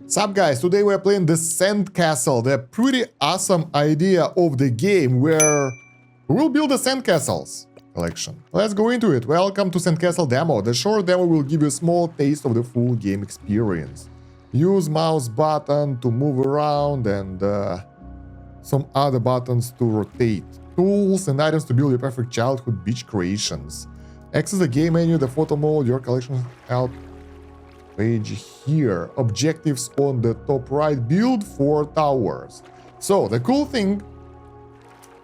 Sup guys, today we're playing the Sandcastle, the pretty awesome idea of the game where we'll build the Sandcastles collection. Let's go into it. Welcome to Sandcastle demo. The short demo will give you a small taste of the full game experience. Use mouse button to move around and some other buttons to rotate. Tools and items to build your perfect childhood beach creations. Access the game menu, the photo mode, your collection help page here. Objectives on the top right. Build 4 towers. So the cool thing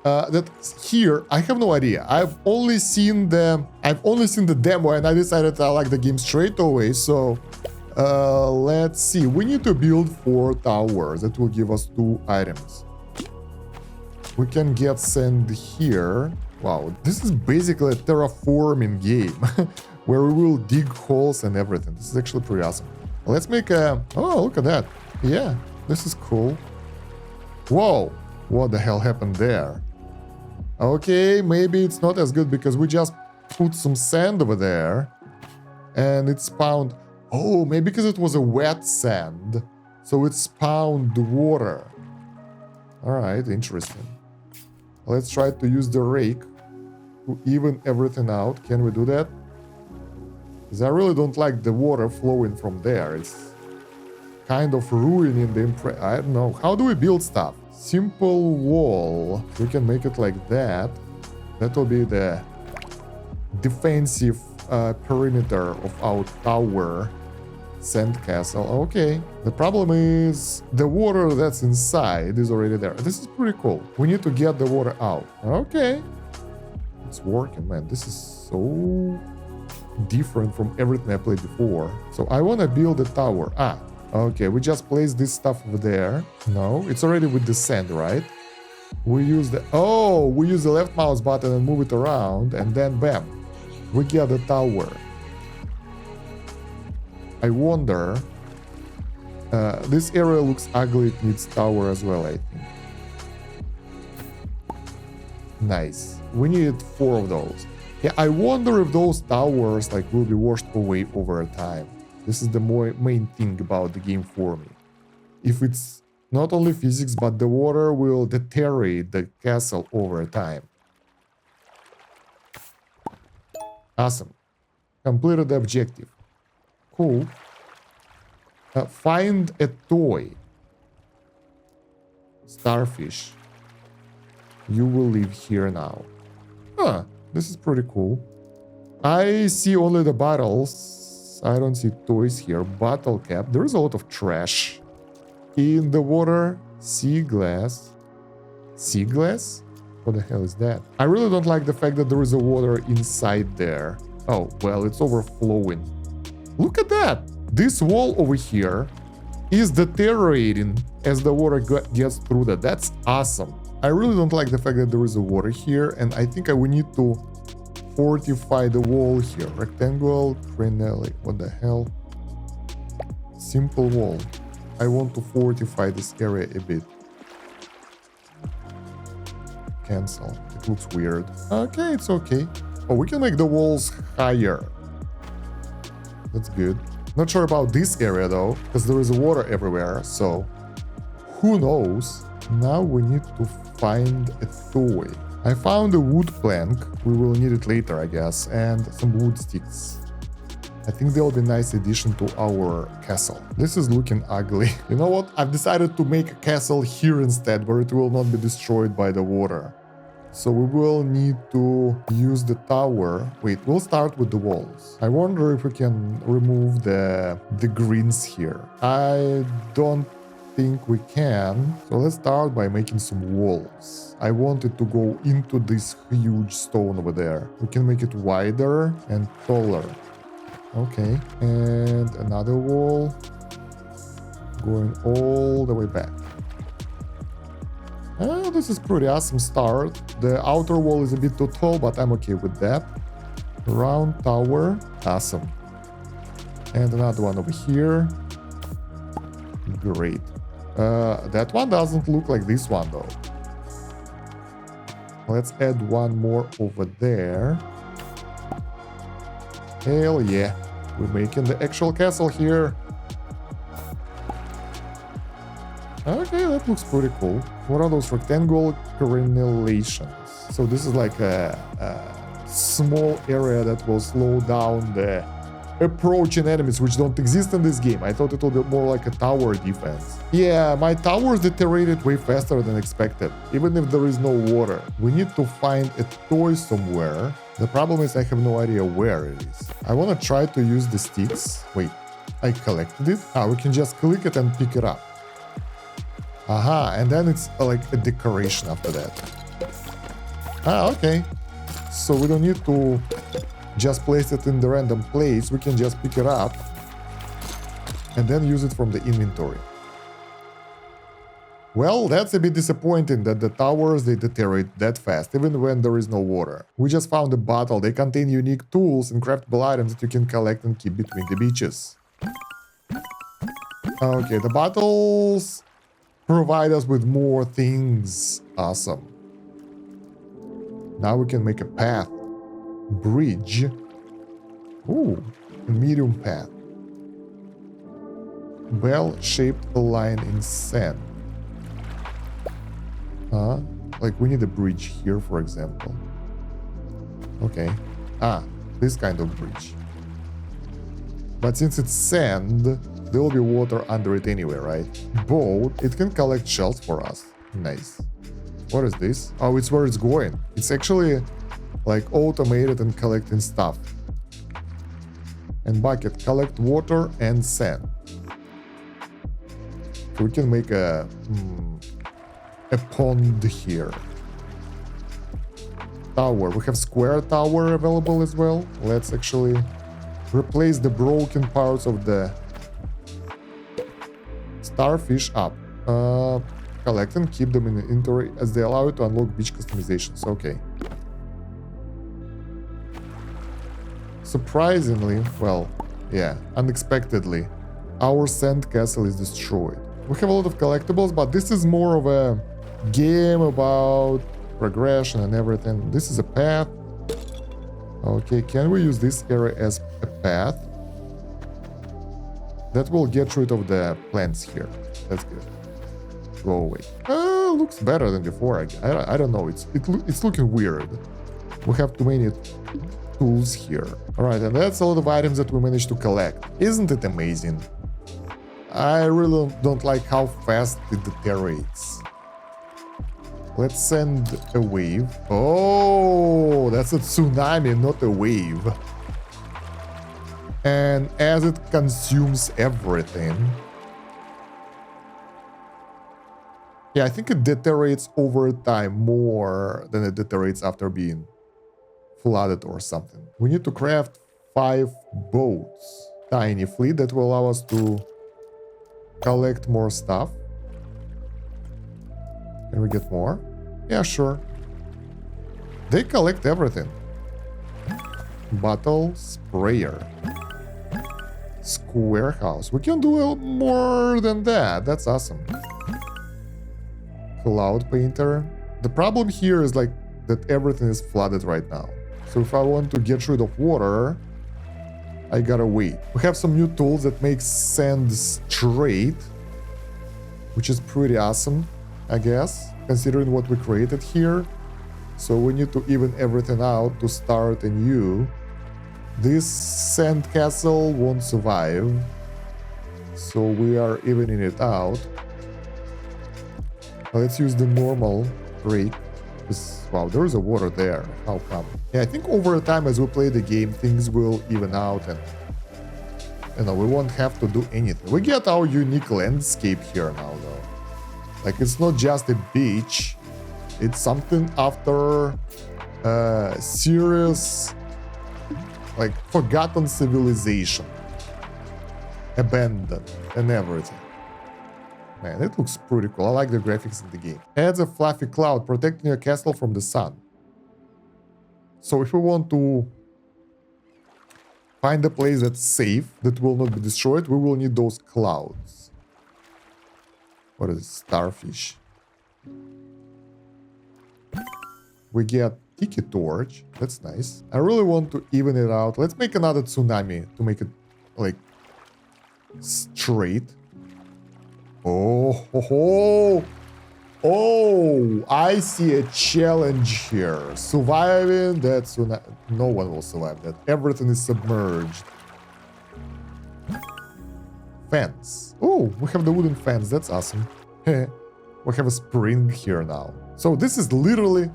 that here I have no idea. I've only seen the demo and I decided I like the game straight away. So let's see. We need to build 4 towers. That will give us 2 items. We can get sand here. Wow, this is basically a terraforming game. Where we will dig holes and everything. This is actually pretty awesome. Let's make a... Oh, look at that. Yeah, this is cool. Whoa, what the hell happened there? Okay, maybe it's not as good because we just put some sand over there. And it spawned... Oh, maybe because it was a wet sand. So it spawned water. Alright, interesting. Let's try to use the rake to even everything out. Can we do that? Because I really don't like the water flowing from there. It's kind of ruining the impression. I don't know. How do we build stuff? Simple wall. We can make it like that. That will be the defensive perimeter of our tower. Sandcastle. Okay. The problem is the water that's inside is already there. This is pretty cool. We need to get the water out. Okay. It's working, man. This is so... different from everything I played before. So I want to build a tower. Okay, we just place this stuff over there. No, it's already with the sand, right? We use the... Oh, we use the left mouse button and move it around, and then bam, we get the tower. I wonder... this area looks ugly, it needs tower as well, I think. Nice. We needed 4 of those. Yeah, I wonder if those towers will be washed away over time. This is the main thing about the game for me. If it's not only physics, but the water will deteriorate the castle over time. Awesome. Completed the objective. Cool. Find a toy. Starfish. You will live here now. Huh. This is pretty cool. I see only the bottles. I don't see toys here. Bottle cap. There is a lot of trash. In the water. Sea glass. Sea glass? What the hell is that? I really don't like the fact that there is a water inside there. Oh, well, it's overflowing. Look at that! This wall over here is deteriorating as the water gets through that. That's awesome. I really don't like the fact that there is a water here, and I think we need to fortify the wall here. Rectangle, crenelli, what the hell? Simple wall. I want to fortify this area a bit. Cancel. It looks weird. Okay, it's okay. Oh, we can make the walls higher. That's good. Not sure about this area though, because there is water everywhere, so who knows? Now we need to find a toy. I found a wood plank. We will need it later, I guess, and some wood sticks. I think they'll be a nice addition to our castle. This is looking ugly. You know what? I've decided to make a castle here instead, where it will not be destroyed by the water. So we will need to use the tower. Wait, we'll start with the walls. I wonder if we can remove the greens here. I don't think we can. So let's start by making some walls. I want it to go into this huge stone over there. We can make it wider and taller. Okay, and another wall going all the way back. This is pretty awesome start. The outer wall is a bit too tall, but I'm okay with that. Round tower, awesome. And another one over here. Great. That one doesn't look like this one though. Let's add one more over there. Hell yeah. We're making the actual castle here. Okay, that looks pretty cool. What are those rectangle crenellations? So this is like a small area that will slow down the approaching enemies which don't exist in this game. I thought it would be more like a tower defense. Yeah, my towers deteriorated way faster than expected, even if there is no water. We need to find a toy somewhere. The problem is I have no idea where it is. I want to try to use the sticks. Wait, I collected it? Ah, we can just click it and pick it up. Aha, and then it's like a decoration after that. Ah, okay. So we don't need to just place it in the random place. We can just pick it up and then use it from the inventory. Well, that's a bit disappointing that the towers, they deteriorate that fast, even when there is no water. We just found a bottle. They contain unique tools and craftable items that you can collect and keep between the beaches. Okay, the bottles provide us with more things. Awesome. Now we can make a path. Bridge. Ooh, a medium path. Bell-shaped line in sand. Like we need a bridge here, for example. Okay. Ah, this kind of bridge. But since it's sand, there will be water under it anyway, right? Boat, it can collect shells for us. Nice. What is this? Oh, it's where it's going. It's actually like automated and collecting stuff. And bucket, collect water and sand. So we can make a pond here. Tower. We have square tower available as well. Let's actually replace the broken parts of the starfish up. Collect and keep them in the inventory as they allow you to unlock beach customizations. Okay. Surprisingly, well, yeah, unexpectedly, our sandcastle is destroyed. We have a lot of collectibles, but this is more of a game about progression and everything. This is a path. Okay, can we use this area as a path? That will get rid of the plants here. That's good. Go away. Looks better than before. I don't know. It's looking weird. We have too many tools here. All right, and that's a lot of items that we managed to collect. Isn't it amazing? I really don't like how fast it deteriorates. Let's send a wave. Oh, that's a tsunami, not a wave. And as it consumes everything... Yeah, I think it deteriorates over time more than it deteriorates after being flooded or something. We need to craft 5 boats. Tiny fleet that will allow us to collect more stuff. Can we get more? Yeah, sure. They collect everything. Bottle sprayer. Square house. We can do more than that. That's awesome. Cloud painter. The problem here is like that everything is flooded right now. So if I want to get rid of water, I gotta wait. We have some new tools that make sand straight, which is pretty awesome, I guess, considering what we created here. So we need to even everything out to start anew. This sandcastle won't survive, so we are evening it out. Let's use the normal break. Wow, there is a water there. How come? Yeah, I think over time as we play the game, things will even out and we won't have to do anything. We get our unique landscape here now, though. Like, it's not just a beach. It's something after serious, like, forgotten civilization. Abandoned and everything. Man, it looks pretty cool. I like the graphics in the game. Adds a fluffy cloud protecting your castle from the sun. So if we want to find a place that's safe, that will not be destroyed, we will need those clouds. What is it? Starfish. We get tiki torch. That's nice. I really want to even it out. Let's make another tsunami to make it, like, straight. Oh, Oh, oh, oh. Oh, I see a challenge here. Surviving, that's no one will survive that. Everything is submerged. Fence. Oh, we have the wooden fence. That's awesome. We have a spring here now. So this is literally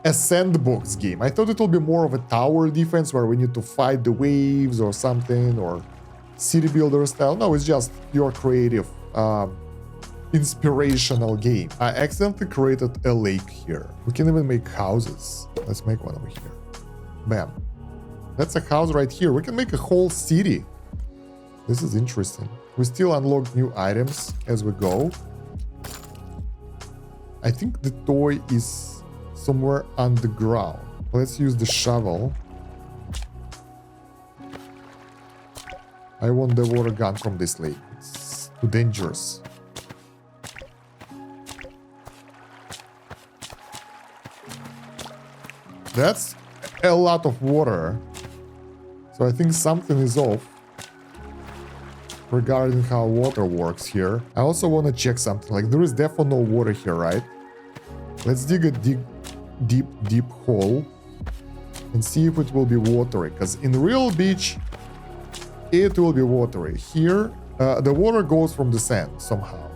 a sandbox game. I thought it will be more of a tower defense where we need to fight the waves or something, or city builder style. No, it's just your creative, inspirational game. I accidentally created a lake here. We can even make houses. Let's make one over here. Bam. That's a house right here. We can make a whole city. This is interesting. We still unlock new items as we go. I think the toy is somewhere underground. Let's use the shovel. I want the water gun from this lake. It's too dangerous. That's a lot of water. So I think something is off regarding how water works here. I also want to check something. Like, there is definitely no water here, right? Let's dig a deep hole and see if it will be watery. Because in real beach, it will be watery. Here, the water goes from the sand somehow.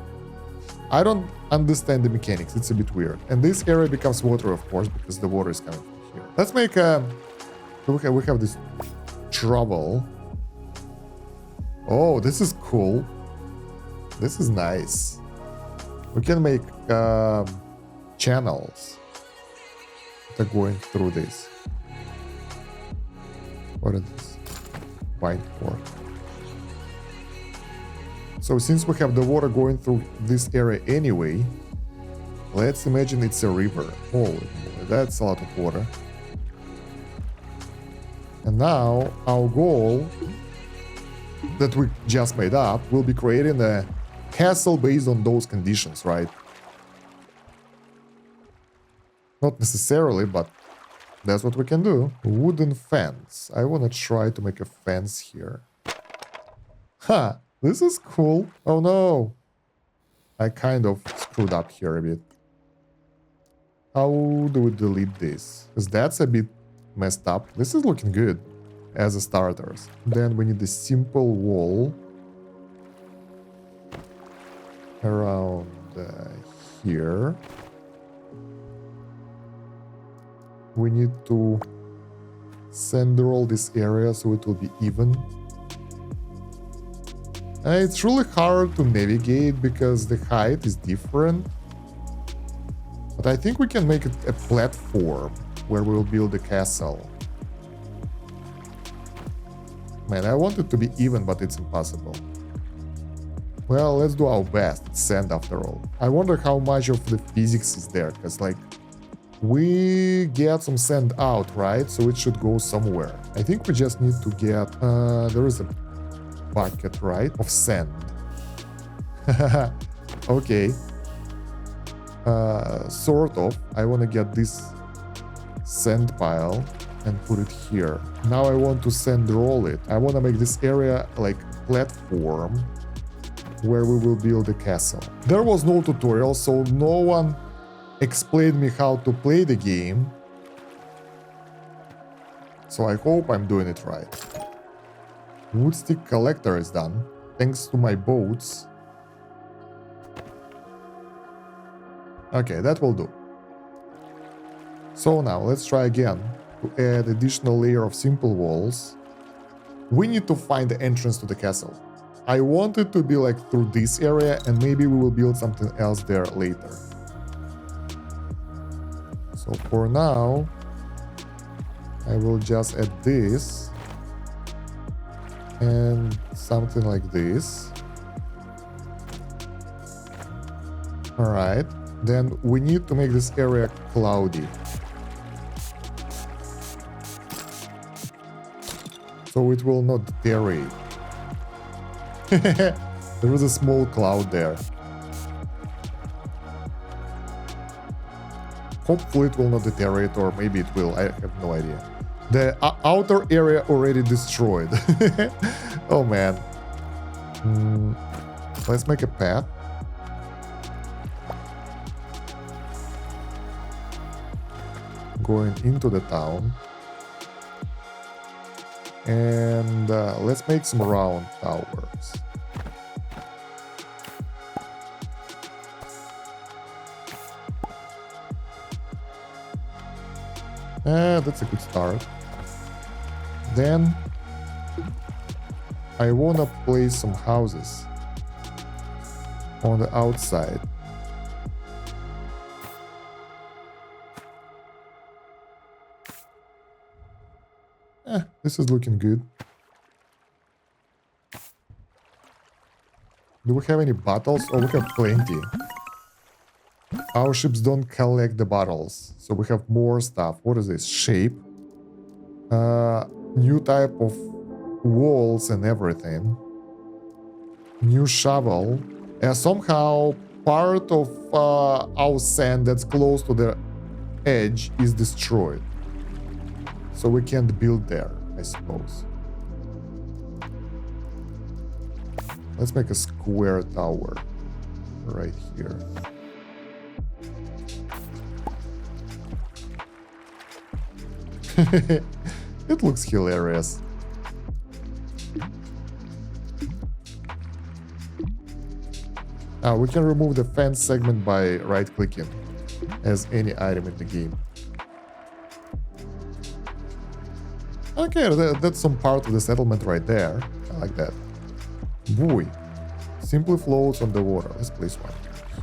I don't understand the mechanics. It's a bit weird. And this area becomes water, of course, because the water is coming from here. Let's make a... We have this shovel. Oh, this is cool. This is nice. We can make channels that are going through this. What is this? White cord. So since we have the water going through this area anyway, let's imagine it's a river. Holy moly, that's a lot of water. And now our goal that we just made up will be creating a castle based on those conditions, right? Not necessarily, but that's what we can do. Wooden fence. I want to try to make a fence here. Ha! This is cool. Oh no! I kind of screwed up here a bit. How do we delete this? Because that's a bit messed up. This is looking good as a starters. Then we need a simple wall around here. We need to sand roll this area so it will be even. It's really hard to navigate because the height is different. But I think we can make it a platform where we will build a castle. Man, I want it to be even, but it's impossible. Well, let's do our best. It's sand after all. I wonder how much of the physics is there, because like we get some sand out, right? So it should go somewhere. I think we just need to get there is a bucket, right, of sand. Okay. Sort of. I want to get this sand pile and put it here. Now I want to sand roll it. I want to make this area like platform where we will build a castle. There was no tutorial, so no one explained me how to play the game. So I hope I'm doing it right. Wood stick collector is done, thanks to my boats. Okay, that will do. So now let's try again to add additional layer of simple walls. We need to find the entrance to the castle. I want it to be like through this area, and maybe we will build something else there later. So for now, I will just add this and something like this. All right, then we need to make this area cloudy. So it will not deteriorate. There is a small cloud there. Hopefully it will not deteriorate, or maybe it will. I have no idea. The outer area already destroyed. Oh man. Let's make a path. going into the town. And let's make some round towers. That's a good start. Then I wanna place some houses on the outside. This is looking good. Do we have any bottles? Oh, we have plenty. Our ships don't collect the bottles, so we have more stuff. What is this? Shape. New type of walls and everything. New shovel. Somehow part of our sand that's close to the edge is destroyed. So we can't build there, I suppose. Let's make a square tower right here. It looks hilarious. We can remove the fence segment by right-clicking as any item in the game. Okay, that's some part of the settlement right there. I like that. Buoy. Simply floats on the water. Let's place one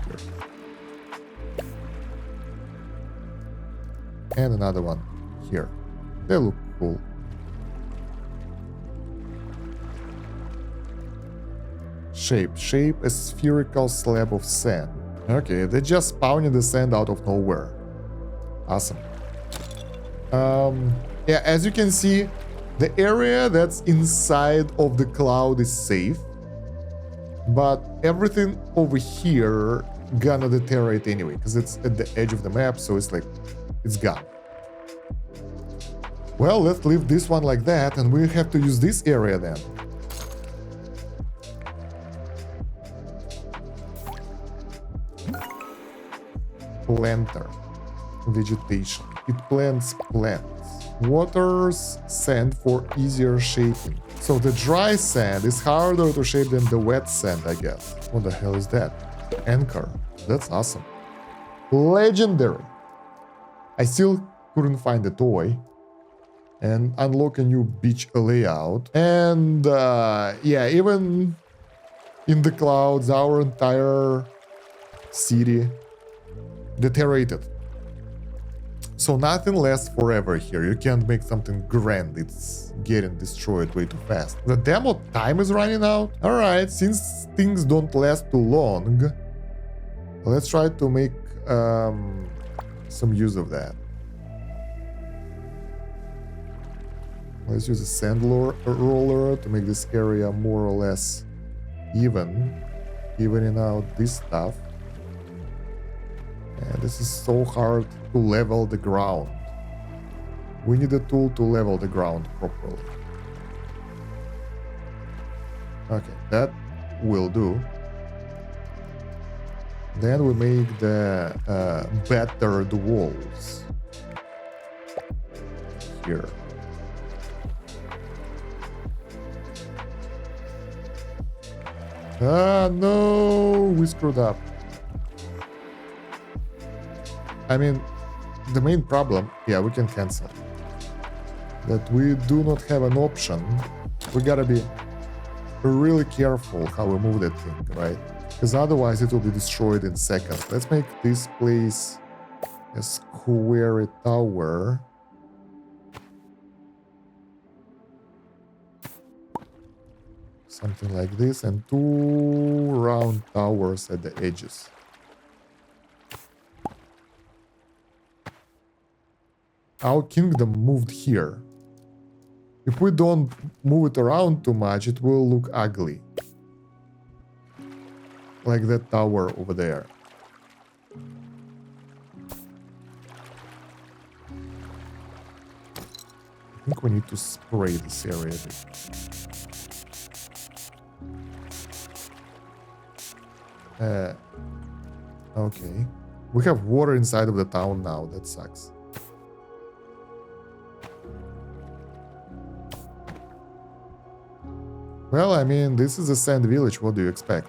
here. And another one here. They look cool. Shape. Shape a spherical slab of sand. Okay, they just spawning the sand out of nowhere. Awesome. Yeah, as you can see, the area that's inside of the cloud is safe. But everything over here gonna deteriorate anyway, because it's at the edge of the map, so it's like, it's gone. Well, let's leave this one like that, and we have to use this area then. Planter. Vegetation. It plants plants. Waters sand for easier shaping. So the dry sand is harder to shape than the wet sand, I guess. What the hell is that? Anchor. That's awesome. Legendary. I still couldn't find the toy. And unlock a new beach layout. And yeah, even in the clouds, our entire city deteriorated. So nothing lasts forever here. You can't make something grand. It's getting destroyed way too fast. The demo time is running out. Alright, since things don't last too long, let's try to make some use of that. Let's use a sand roller to make this area more or less evening out this stuff. And this is so hard to level the ground. We need a tool to level the ground properly. Okay, that will do. Then we make the battered walls here. Ah, no, we screwed up. I mean, the main problem, yeah, we can cancel. That we do not have an option. We gotta be really careful how we move that thing, right? Because otherwise it will be destroyed in seconds. Let's make this place a square tower. Something like this, and 2 round towers at the edges. Our kingdom moved here. If we don't move it around too much, it will look ugly. Like that tower over there. I think we need to spray this area a bit. Okay. We have water inside of the town now. That sucks. Well, I mean, this is a sand village. What do you expect?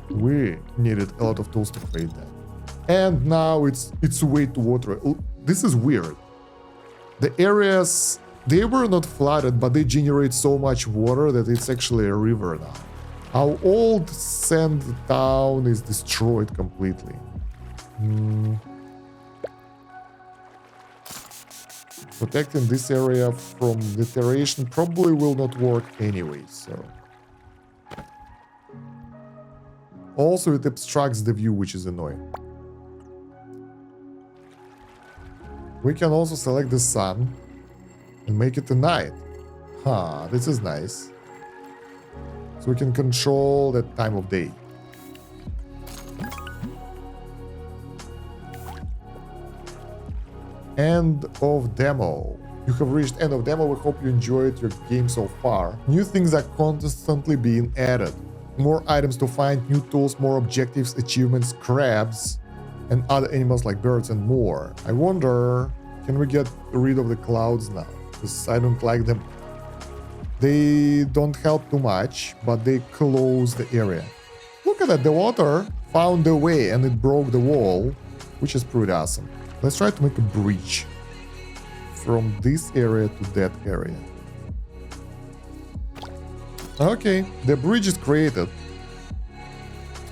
We needed a lot of tools to create that. And now it's way to water. This is weird. The areas, they were not flooded, but they generate so much water that it's actually a river now. Our old sand town is destroyed completely. Protecting this area from deterioration probably will not work anyway, so... Also, it obstructs the view, which is annoying. We can also select the sun and make it a night. Huh, this is nice. So we can control that time of day. End of demo. You have reached end of demo. We hope you enjoyed your game so far. New things are constantly being added. More items to find, new tools, more objectives, achievements, crabs, and other animals like birds and more. I wonder, can we get rid of the clouds now? Because I don't like them. They don't help too much, but they close the area. Look at that, the water found a way and it broke the wall, which is pretty awesome. Let's try to make a bridge from this area to that area. Okay, the bridge is created,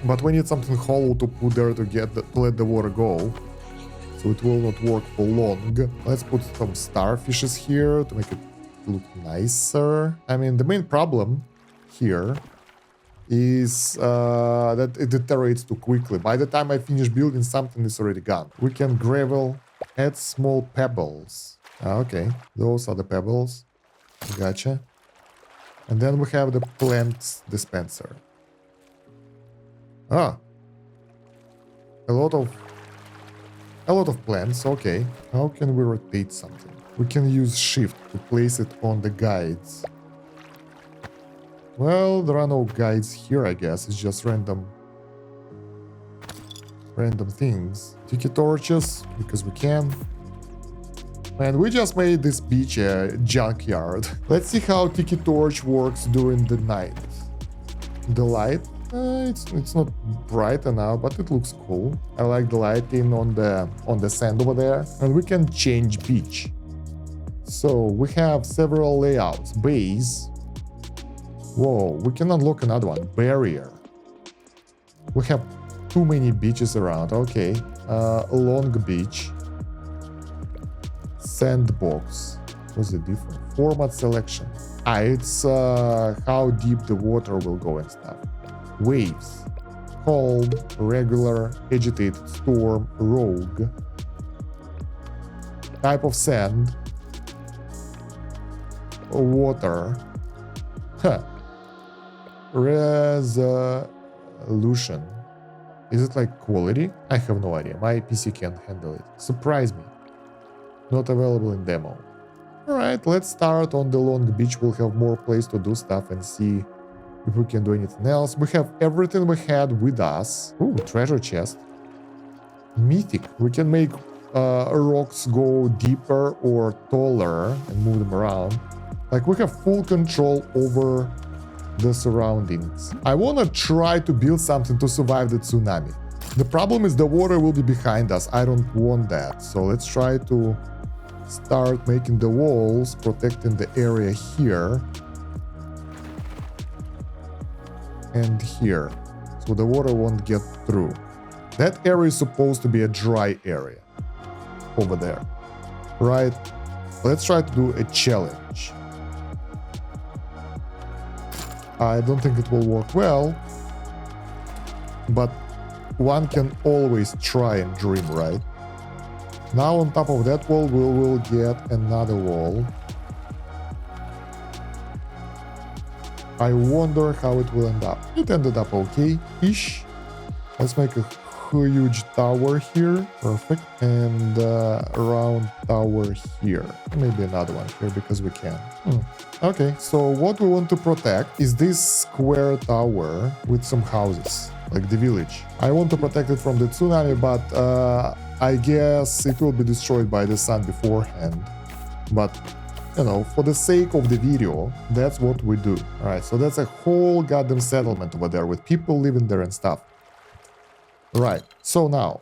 but we need something hollow to put there to let the water go, so it will not work for long. Let's put some starfishes here to make it look nicer. I mean, the main problem here is that it deteriorates too quickly. By the time I finish building something, it's already gone. We can gravel, add small pebbles. Okay, those are the pebbles. Gotcha. And then we have the plants dispenser. Ah. A lot of plants, okay. How can we rotate something? We can use shift to place it on the guides. Well, there are no guides here, I guess. It's just random things. Tiki torches, because we can. And we just made this beach a junkyard. Let's see how Tiki Torch works during the night. The light, it's not bright enough, but it looks cool. I like the lighting on the sand over there. And we can change beach. So we have several layouts. Base. Whoa, we can unlock another one. Barrier. We have too many beaches around. Okay. Long beach. Sandbox. What's the difference? Format selection. It's how deep the water will go and stuff. Waves. Calm, regular, agitated, storm, rogue. Type of sand. Water. Huh. Resolution. Is it like quality? I have no idea. My PC can't handle it. Surprise me. Not available in demo. Alright, let's start on the long beach. We'll have more place to do stuff and see if we can do anything else. We have everything we had with us. Ooh, treasure chest. Mythic. We can make rocks go deeper or taller and move them around. Like, we have full control over the surroundings. I want to try to build something to survive the tsunami. The problem is the water will be behind us. I don't want that. So let's try to start making the walls, protecting the area here and here, so the water won't get through. That area is supposed to be a dry area over there, right? Let's try to do a challenge. I don't think it will work well, but one can always try and dream, right? Now on top of that wall, we will get another wall. I wonder how it will end up. It ended up okay-ish. Let's make a huge tower here. Perfect. And a round tower here. Maybe another one here because we can. Okay, so what we want to protect is this square tower with some houses. like the village. I want to protect it from the tsunami, but I guess it will be destroyed by the sun beforehand. But, you know, for the sake of the video, that's what we do. Alright, so that's a whole goddamn settlement over there with people living there and stuff. Right, so now,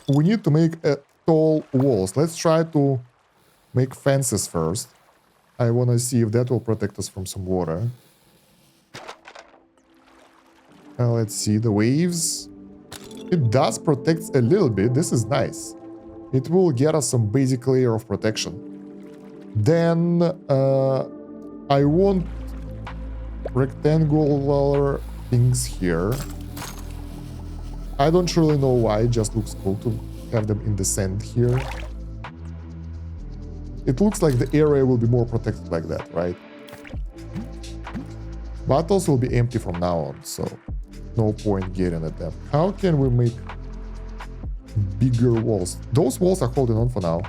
we need to make tall walls. Let's try to make fences first. I want to see if that will protect us from some water. Let's see, the waves. It does protect a little bit. This is nice. It will get us some basic layer of protection. Then I want rectangular things here. I don't really know why. It just looks cool to have them in the sand here. It looks like the area will be more protected like that, right? Battles will be empty from now on, so no point getting at them. How can we make bigger walls? Those walls are holding on for now.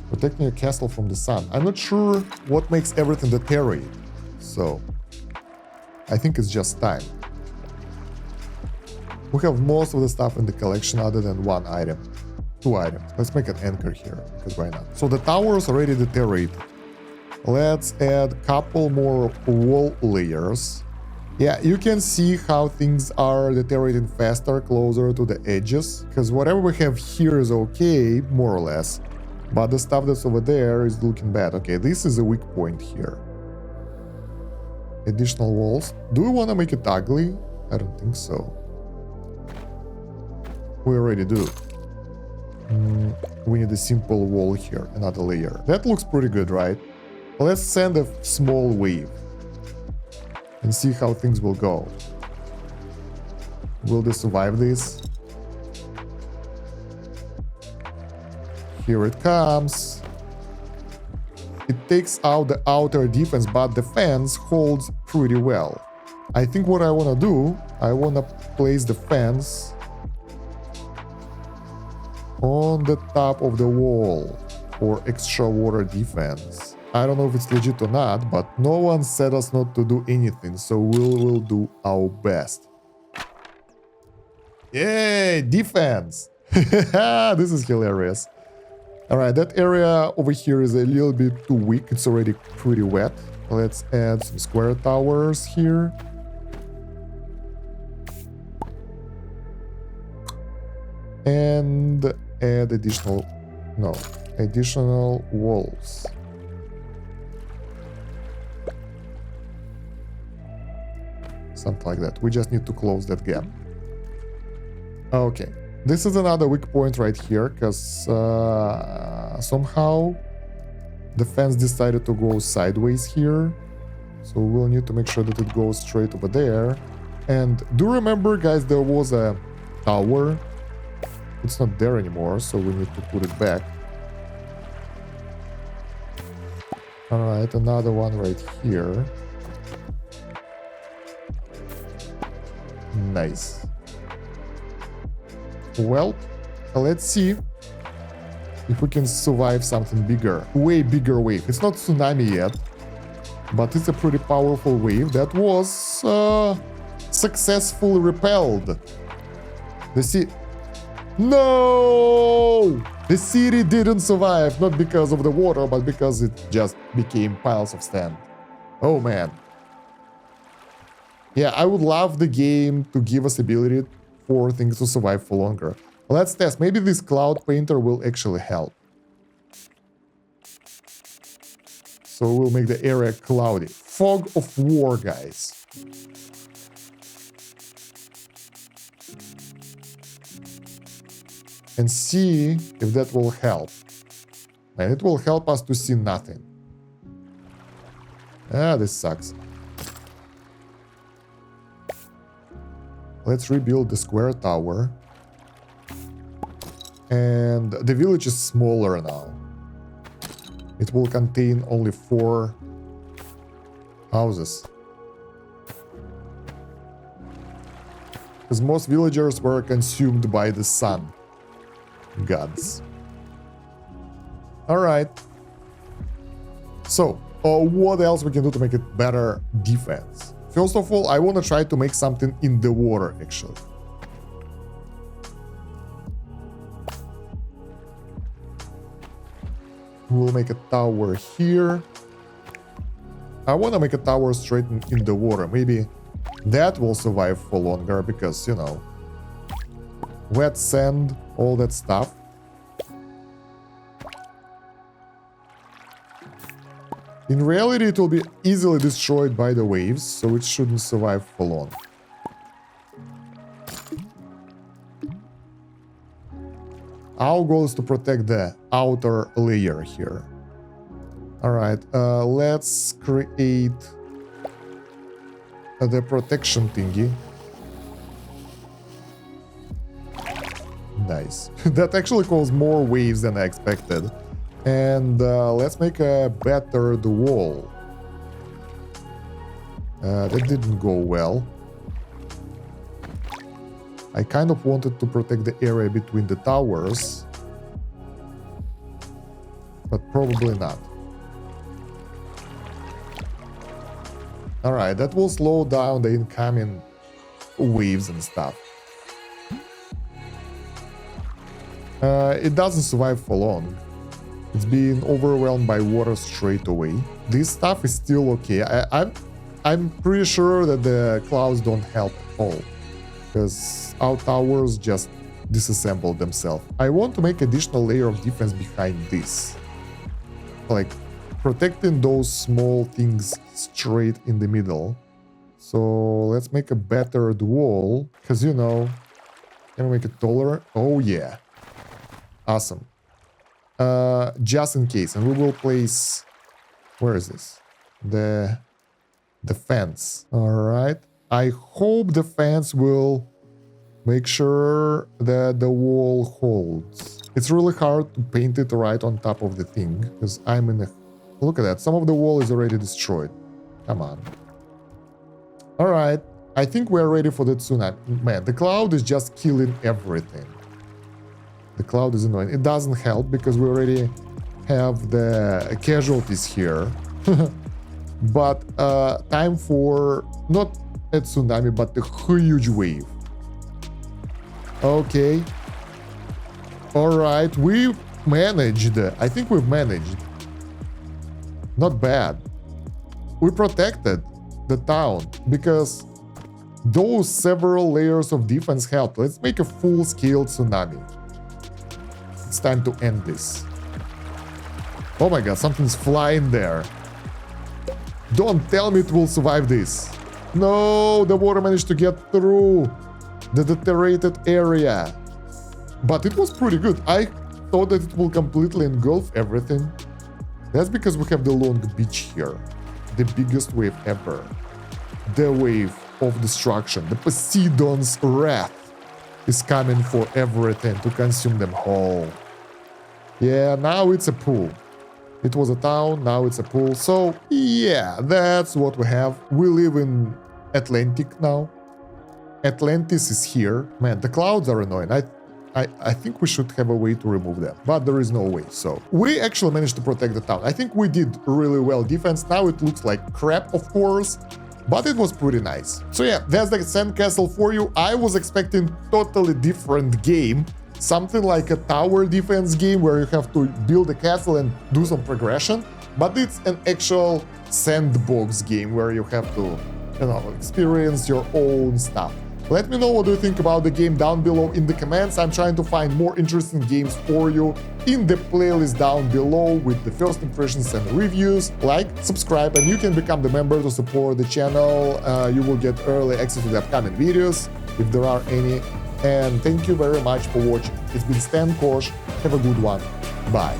Protecting a castle from the sun. I'm not sure what makes everything deteriorate, so I think it's just time. We have most of the stuff in the collection other than one item. 2 items. Let's make an anchor here, because why not? So the towers already deteriorate. Let's add a couple more wall layers. Yeah, you can see how things are deteriorating faster, closer to the edges. Because whatever we have here is okay, more or less. But the stuff that's over there is looking bad. Okay, this is a weak point here. Additional walls. Do we want to make it ugly? I don't think so. We already do. We need a simple wall here, another layer. That looks pretty good, right? Let's send a small wave and see how things will go. Will they survive this? Here it comes. It takes out the outer defense, but the fence holds pretty well. I think what I want to do, I want to place the fence on the top of the wall for extra water defense. I don't know if it's legit or not, but no one said us not to do anything, so we'll do our best. Yay, defense! This is hilarious. Alright, that area over here is a little bit too weak. It's already pretty wet. Let's add some square towers here. And add additional walls. Something like that. We just need to close that gap. Okay, this is another weak point right here, because somehow the fence decided to go sideways here. So we'll need to make sure that it goes straight over there. And do remember, guys, there was a tower. It's not there anymore, so we need to put it back. Alright, another one right here. Nice. Well, let's see if we can survive something bigger. Way bigger wave. It's not tsunami yet, but it's a pretty powerful wave that was successfully repelled. No! The city didn't survive, not because of the water, but because it just became piles of sand. Oh man. Yeah, I would love the game to give us ability for things to survive for longer. Let's test. Maybe this cloud painter will actually help. So we'll make the area cloudy. Fog of war, guys. And see if that will help. And it will help us to see nothing. Ah, this sucks. Let's rebuild the square tower. And the village is smaller now. It will contain only 4 houses. Because most villagers were consumed by the sun gods. Alright. So, what else we can do to make it better defense? First of all, I want to try to make something in the water, actually. We'll make a tower here. I want to make a tower straight in the water. Maybe that will survive for longer because, you know, wet sand, all that stuff. In reality, it will be easily destroyed by the waves, so it shouldn't survive for long. Our goal is to protect the outer layer here. Alright, let's create the protection thingy. Nice. That actually caused more waves than I expected. And let's make a battered wall. That didn't go well. I kind of wanted to protect the area between the towers, but probably not. Alright, that will slow down the incoming waves and stuff. It doesn't survive for long. It's being overwhelmed by water straight away. This stuff is still okay. I'm pretty sure that the clouds don't help at all, because our towers just disassembled themselves. I want to make additional layer of defense behind this, like protecting those small things straight in the middle. So let's make a battered wall, because, you know, can we make it taller? Oh yeah, awesome. Just in case, and we will place, where is this? The fence. All right. I hope the fence will make sure that the wall holds. It's really hard to paint it right on top of the thing, because I'm in a... Look at that. Some of the wall is already destroyed. Come on. All right. I think we're ready for the tsunami. Man, the cloud is just killing everything. The cloud is annoying. It doesn't help because we already have the casualties here. But time for not a tsunami, but a huge wave. Okay. All right, we've managed. I think we've managed. Not bad. We protected the town because those several layers of defense helped. Let's make a full-scale tsunami. It's time to end this. Oh my god, something's flying there. Don't tell me it will survive this. No, the water managed to get through the deteriorated area. But it was pretty good. I thought that it will completely engulf everything. That's because we have the long beach here. The biggest wave ever. The wave of destruction. The Poseidon's wrath is coming for everything to consume them whole. Yeah, now it's a pool. It was a town, now it's a pool. So, yeah, that's what we have. We live in Atlantic now. Atlantis is here. Man, the clouds are annoying. I think we should have a way to remove them, but there is no way. So we actually managed to protect the town. I think we did really well defense. Now it looks like crap, of course, but it was pretty nice. So yeah, that's the Sandcastle for you. I was expecting totally different game. Something like a tower defense game where you have to build a castle and do some progression, but it's an actual sandbox game where you have to, you know, experience your own stuff. Let me know what do you think about the game down below in the comments. I'm trying to find more interesting games for you in the playlist down below with the first impressions and reviews. Like, subscribe, and you can become the member to support the channel. You will get early access to the upcoming videos, if there are any. And thank you very much for watching. It's been Stan Kosh. Have a good one. Bye.